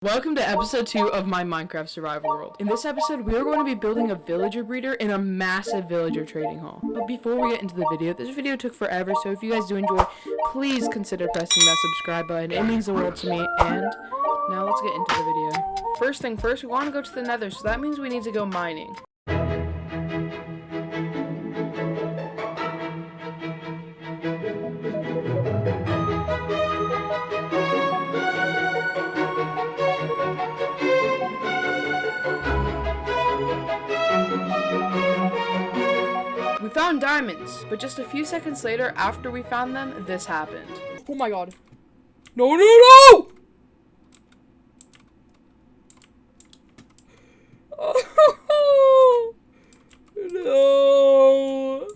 Welcome to episode 2 of my Minecraft survival world. In this episode, we are going to be building a villager breeder in a massive villager trading hall. But before we get into the video, this video took forever, so if you guys do enjoy, please consider pressing that subscribe button. It means the world to me, and now let's get into the video. First thing first, we want to go to the nether, so that means we need to go mining. We found diamonds, but just a few seconds later, after we found them, this happened. Oh my god. No, no, no! Oh, no.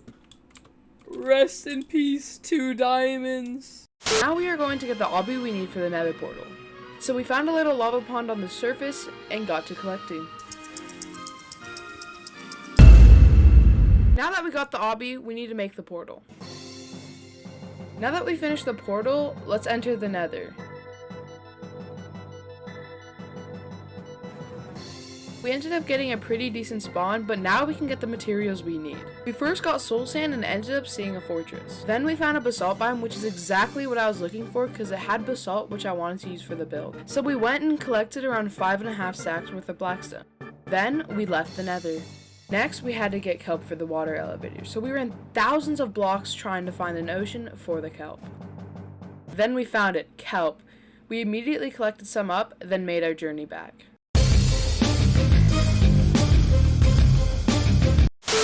Rest in peace, 2 diamonds. Now we are going to get the obby we need for the nether portal. So we found a little lava pond on the surface and got to collecting. Now that we got the obby, we need to make the portal. Now that we finished the portal, let's enter the nether. We ended up getting a pretty decent spawn, but now we can get the materials we need. We first got soul sand and ended up seeing a fortress. Then we found a basalt biome, which is exactly what I was looking for because it had basalt, which I wanted to use for the build. So we went and collected around 5.5 stacks worth of blackstone. Then we left the nether. Next, we had to get kelp for the water elevator, so we ran thousands of blocks trying to find an ocean for the kelp. Then we found it, kelp. We immediately collected some up, then made our journey back.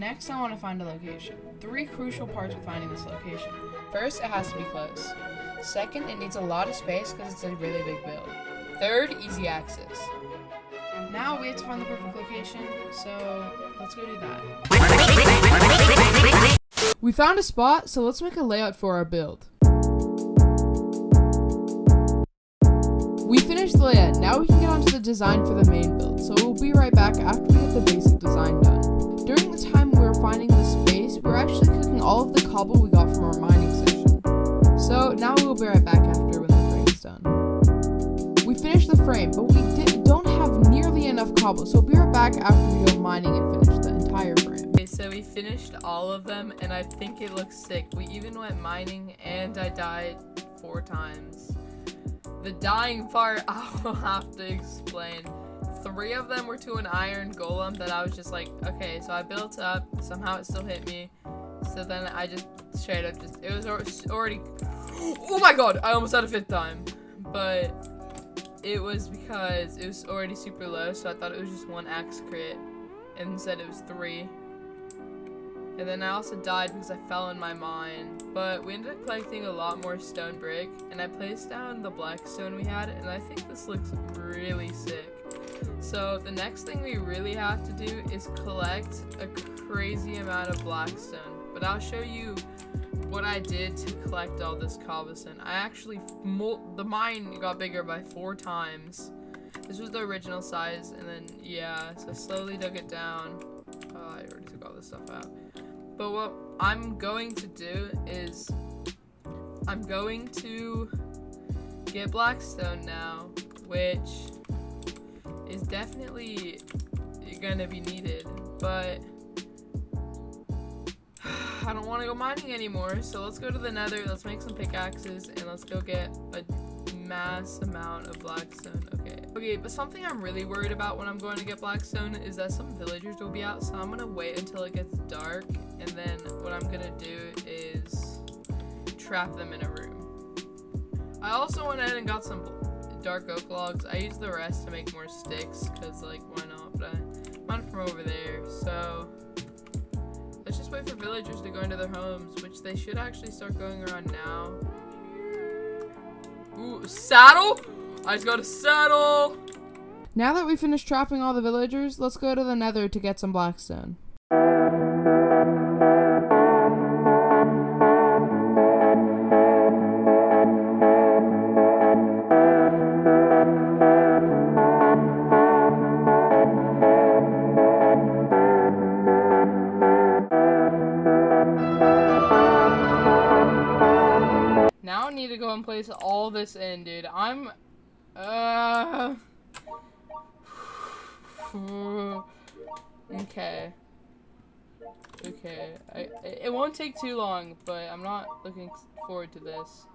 Next, I want to find a location. 3 crucial parts with finding this location. First, it has to be close. Second, it needs a lot of space because it's a really big build. Third, easy access. Now we have to find the perfect location, so let's go do that. We found a spot, so let's make a layout for our build. We finished the layout, now we can get onto the design for the main build, so we'll be right back after we get the basic design done. During the time we were finding the space, we were actually cooking all of the cobble we got from our mining session. So now we'll be right back after when the frame's done. We finished the frame, but we don't have nearly enough cobble, so we'll be right back after we go mining and finish the entire frame. Okay, so we finished all of them, and I think it looks sick. We even went mining, and I died 4 times. The dying part, I will have to explain. 3 of them were to an iron golem that I was just like, okay, so I built up, somehow it still hit me, so then I just straight up it was already, oh my god, I almost had a 5th time, but it was because it was already super low, so I thought it was just 1 axe crit, and instead it was 3. And then I also died because I fell in my mine. But we ended up collecting a lot more stone brick, and I placed down the black stone we had, and I think this looks really sick. So the next thing we really have to do is collect a crazy amount of blackstone. But I'll show you what I did to collect all this cobblestone. I actually, the mine got bigger by 4 times. This was the original size, and then, yeah, so I slowly dug it down. Oh, I already took all this stuff out. But what I'm going to do is, I'm going to get blackstone now, which is definitely gonna be needed, but I don't want to go mining anymore, so let's go to the nether, let's make some pickaxes, and let's go get a mass amount of blackstone. Okay, but something I'm really worried about when I'm going to get blackstone is that some villagers will be out, so I'm gonna wait until it gets dark, and then what I'm gonna do is trap them in a room. I also went ahead and got some dark oak logs. I used the rest to make more sticks, because, like, why not? But I found from over there, so let's just wait for villagers to go into their homes, which they should actually start going around now. Ooh, saddle? I just got a saddle! Now that we finished trapping all the villagers, let's go to the nether to get some blackstone. Now I need to go and place all this in, dude. Okay. Okay. It won't take too long, but I'm not looking forward to this.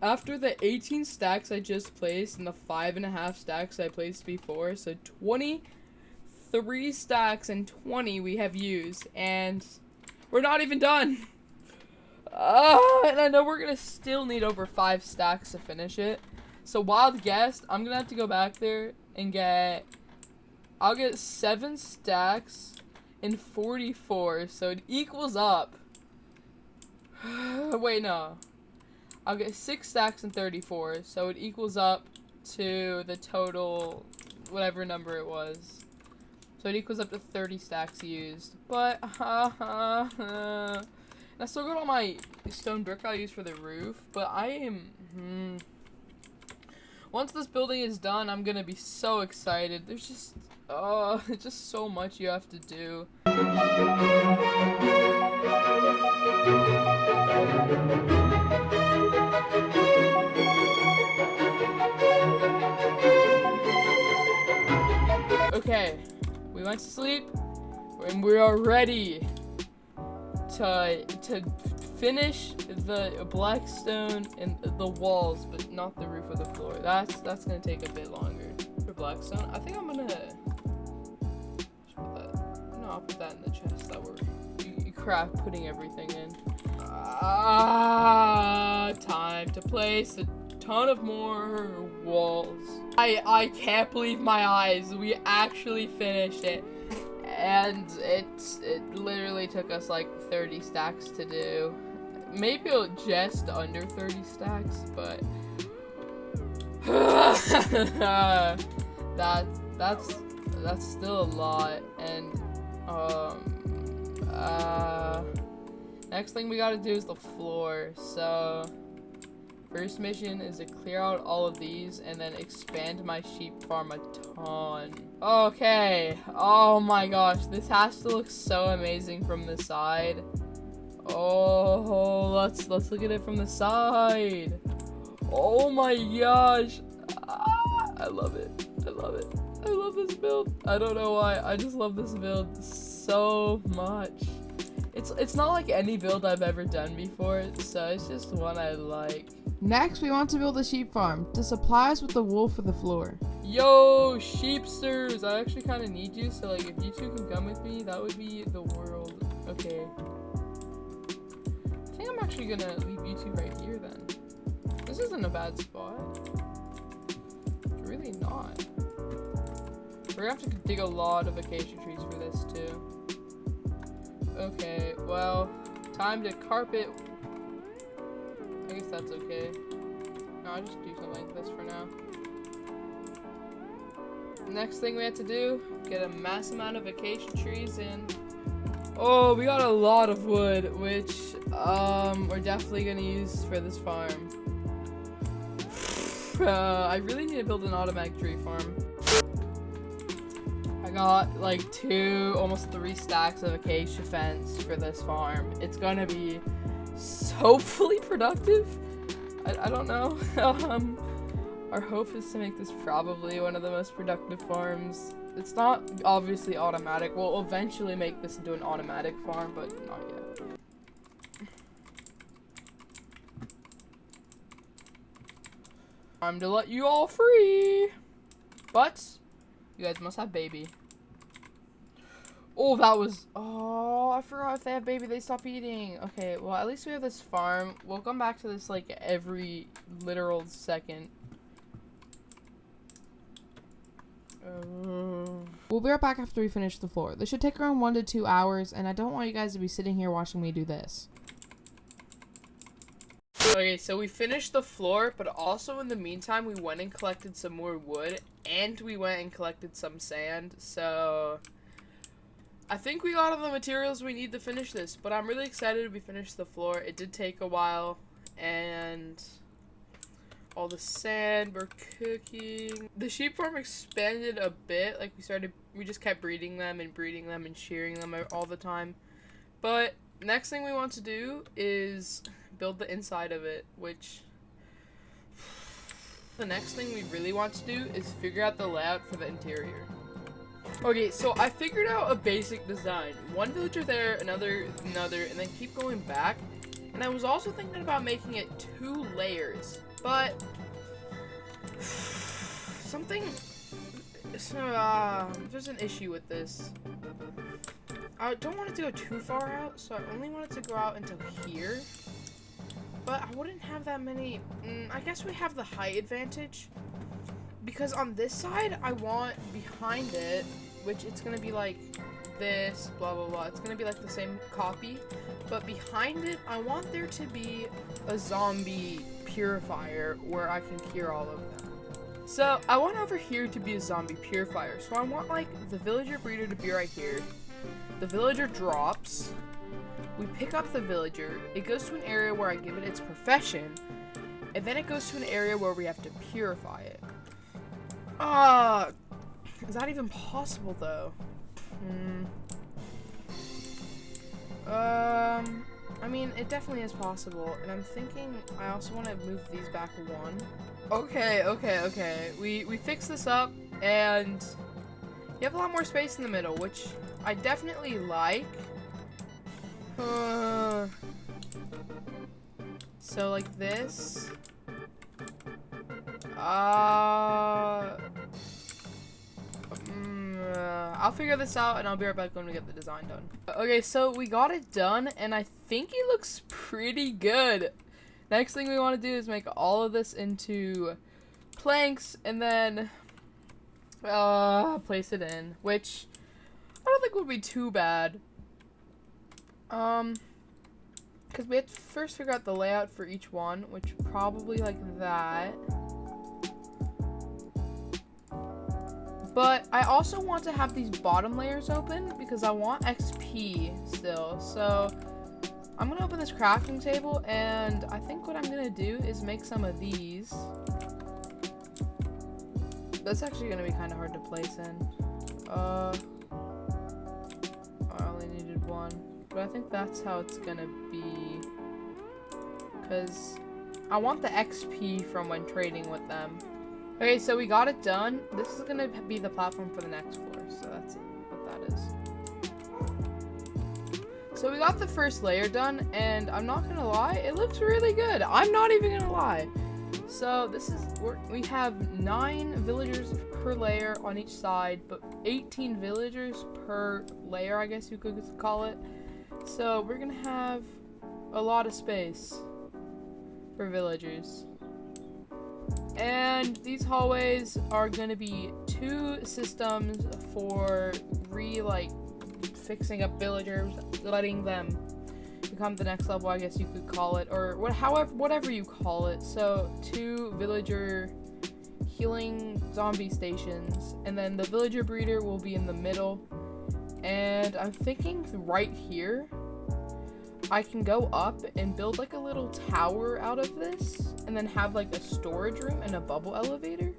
After the 18 stacks I just placed and the 5.5 stacks I placed before, so 23 stacks and 20 we have used, and we're not even done. And I know we're gonna still need over 5 stacks to finish it. So wild guess, I'm gonna have to go back there and I'll get 7 stacks and 44, so it equals up. Wait, no. I'll get 6 stacks and 34, so it equals up to the total, whatever number it was. So it equals up to 30 stacks used. But, I still got all my stone brick I use for the roof, but I am, once this building is done, I'm gonna be so excited. There's just, it's just so much you have to do. Okay, we went to sleep, and we are ready to finish the black stone and the walls, but not the roof or the floor. That's gonna take a bit longer. For black stone, I think I'm gonna put that. No, I'll put that in the chest that you craft putting everything in. Time to place a ton of more walls. I can't believe my eyes. We actually finished it. And it literally took us like 30 stacks to do. Maybe just under 30 stacks, but that's still a lot. And next thing we gotta do is the floor. So first mission is to clear out all of these and then expand my sheep farm a ton. Okay. Oh my gosh, this has to look so amazing from the side. Oh, let's look at it from the side. Oh my gosh. I love it. I love it. I love this build. I don't know why. I just love this build so much. It's not like any build I've ever done before, so it's just one I like. Next, we want to build a sheep farm to supply us with the wool for the floor. Yo, sheepsters! I actually kind of need you, so like if you two can come with me, that would be the world. Okay. I think I'm actually gonna leave you two right here then. This isn't a bad spot. It's really not. We're gonna have to dig a lot of acacia trees for this too. Okay, well, time to carpet. I guess that's okay. No, I'll just do something like this for now. Next thing we have to do, get a mass amount of acacia trees in. Oh, we got a lot of wood, which we're definitely gonna use for this farm. I really need to build an automatic tree farm. I got like 2, almost 3 stacks of acacia fence for this farm. It's gonna be hopefully productive. I don't know. Our hope is to make this probably one of the most productive farms. It's not obviously automatic. We'll eventually make this into an automatic farm, but not yet. Time to let you all free. But you guys must have baby. Oh, that was, oh, I forgot if they have baby, they stop eating. Okay, well, at least we have this farm. We'll come back to this, like, every literal second. We'll be right back after we finish the floor. This should take around 1 to 2 hours, and I don't want you guys to be sitting here watching me do this. Okay, so we finished the floor, but also in the meantime, we went and collected some more wood, and we went and collected some sand, so I think we got all the materials we need to finish this, but I'm really excited to be finished the floor. It did take a while, and all the sand we're cooking. The sheep farm expanded a bit, like we just kept breeding them and shearing them all the time. But next thing we want to do is build the inside of it, which the next thing we really want to do is figure out the layout for the interior. Okay, so I figured out a basic design. One villager there, another, and then keep going back. And I was also thinking about making it 2 layers, but there's an issue with this. I don't want it to go too far out, so I only want it to go out until here. But I wouldn't have that many. I guess we have the height advantage, because on this side I want behind it, which it's gonna be like this, blah blah blah, it's gonna be like the same copy, but behind it I want there to be a zombie purifier where I can cure all of them. So I want over here to be a zombie purifier, so I want like the villager breeder to be right here. The villager drops, we pick up the villager, it goes to an area where I give it its profession, and then it goes to an area where we have to purify it. Is that even possible though? I mean, it definitely is possible, and I'm thinking I also want to move these back 1. Okay. We fix this up, and you have a lot more space in the middle, which I definitely like. So like this. I'll figure this out, and I'll be right back when we get the design done. Okay, so we got it done, and I think it looks pretty good. Next thing we want to do is make all of this into planks, and then place it in, which I don't think would be too bad. Because we have to first figure out the layout for each one, which probably like that. But I also want to have these bottom layers open because I want XP still. So I'm going to open this crafting table, and I think what I'm going to do is make some of these. That's actually going to be kind of hard to place in. I only needed 1. But I think that's how it's going to be. Because I want the XP from when trading with them. Okay, so we got it done. This is gonna be the platform for the next floor, so that's what that is. So we got the first layer done, and I'm not gonna lie, it looks really good. I'm not even gonna lie. So this is, we have 9 villagers per layer on each side, but 18 villagers per layer, I guess you could call it. So we're gonna have a lot of space for villagers. And these hallways are gonna be 2 systems for fixing up villagers, letting them become the next level, I guess you could call it, or whatever you call it. So 2 villager healing zombie stations, and then the villager breeder will be in the middle. And I'm thinking right here I can go up and build like a little tower out of this, and then have like a storage room and a bubble elevator.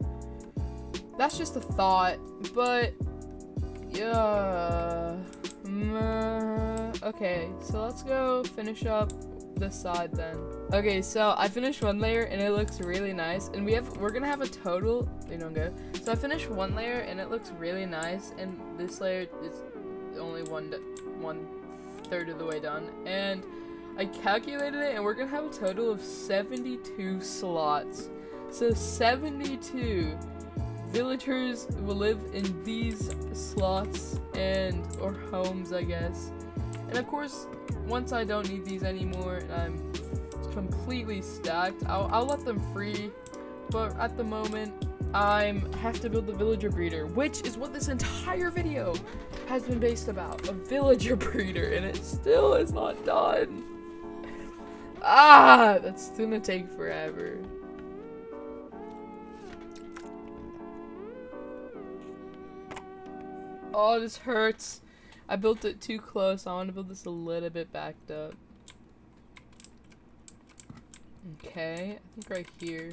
That's just a thought, but yeah. Okay, so let's go finish up this side then. Okay, so I finished 1 layer and it looks really nice, and we're gonna have a total. They don't go. So I finished 1 layer and it looks really nice, and this layer is only 1/3 of the way done, and I calculated it, and we're gonna have a total of 72 slots. So 72 villagers will live in these slots and or homes, I guess. And of course, once I don't need these anymore and I'm completely stacked, I'll let them free. But at the moment, I have to build the villager breeder, which is what this entire video has been based about. A villager breeder, and it still is not done. Ah, that's gonna take forever. Oh, this hurts. I built it too close. I want to build this a little bit backed up. Okay, I think right here.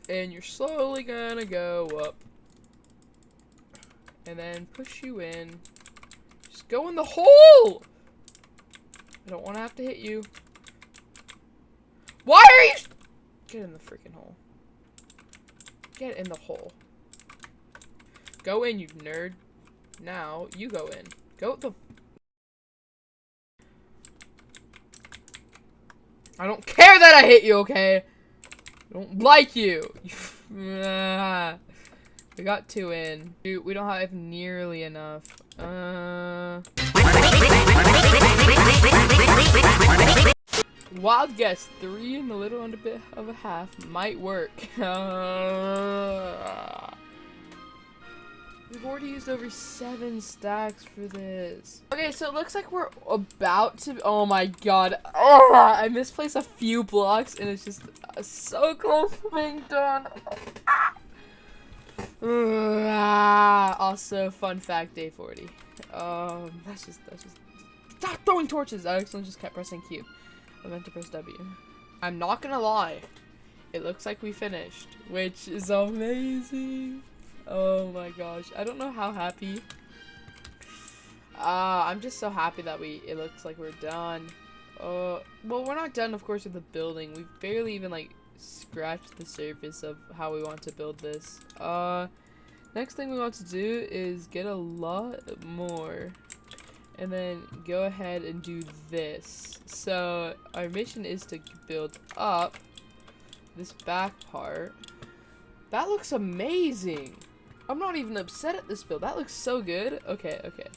And you're slowly gonna go up. And then push you in. Just go in the hole! I don't want to have to hit you. Why are you... Get in the freaking hole. Get in the hole. Go in, you nerd. Now, you go in. Go the... I don't care that I hit you, okay? I don't like you. We got 2 in. Dude, we don't have nearly enough. Wild guess, 3 and a little under bit of a half might work. We've already used over 7 stacks for this. Okay, so it looks like we're about to... Oh my god. I misplaced a few blocks and it's just so close to being done. Also, fun fact, day 40. That's just... Stop throwing torches! I accidentally just kept pressing Q. I meant to press W. I'm not gonna lie. It looks like we finished, which is amazing. Oh my gosh. I don't know how happy. I'm just so happy that it looks like we're done. Well, we're not done, of course, with the building. We've barely even, like, scratched the surface of how we want to build this. Next thing we want to do is get a lot more. And then go ahead and do this. So, our mission is to build up this back part. That looks amazing! I'm not even upset at this build. That looks so good. Okay, okay.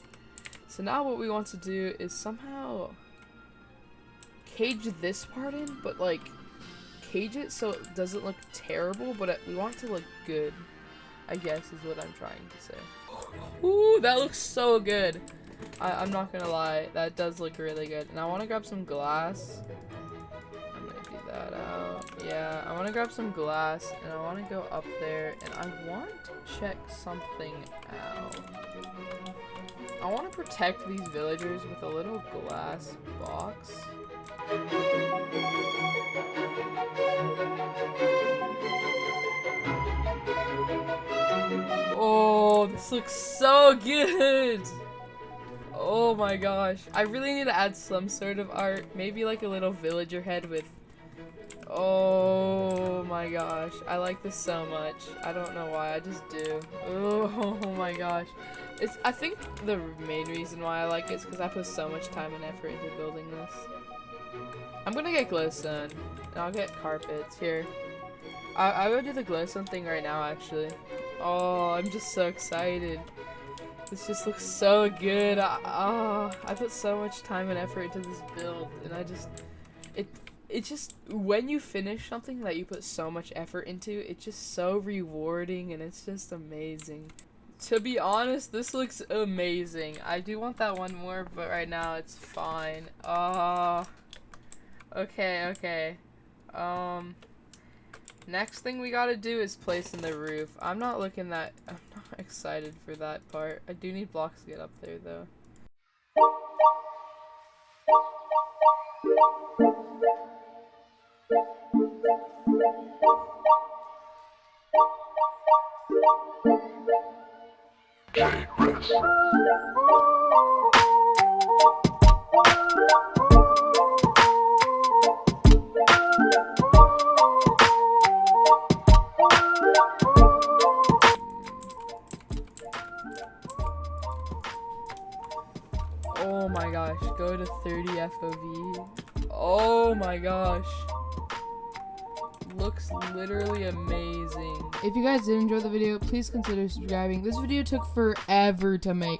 So now what we want to do is somehow cage this part in, but like cage it so it doesn't look terrible, but we want it to look good, I guess is what I'm trying to say. Ooh, that looks so good. I'm not gonna lie, that does look really good. And I want to grab some glass. I'm gonna do that out. Yeah, I want to grab some glass and I want to go up there and I want to check something out. I want to protect these villagers with a little glass box. Oh, this looks so good! Oh my gosh. I really need to add some sort of art. Maybe like a little villager head with... Oh my gosh. I like this so much. I don't know why. I just do. Oh my gosh. I think the main reason why I like it is because I put so much time and effort into building this. I'm gonna get glowstone. And I'll get carpets. Here. I will do the glowstone thing right now, actually. Oh, I'm just so excited. This just looks so good. I put so much time and effort into this build, and it's just when you finish something that you put so much effort into, it's just so rewarding and it's just amazing. To be honest, this looks amazing. I do want that one more, but right now it's fine. Okay. Next thing we gotta do is place in the roof. I'm not excited for that part. I do need blocks to get up there though. Oh my gosh, go to 30 FOV. Oh my gosh. looks literally amazing. If you guys did enjoy the video, please consider subscribing. This video took forever to make,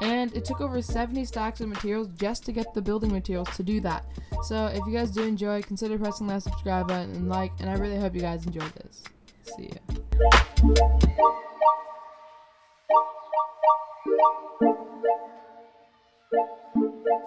and it took over 70 stacks of materials just to get the building materials to do that. So if you guys do enjoy, consider pressing that subscribe button and like, and I really hope you guys enjoyed this. See ya.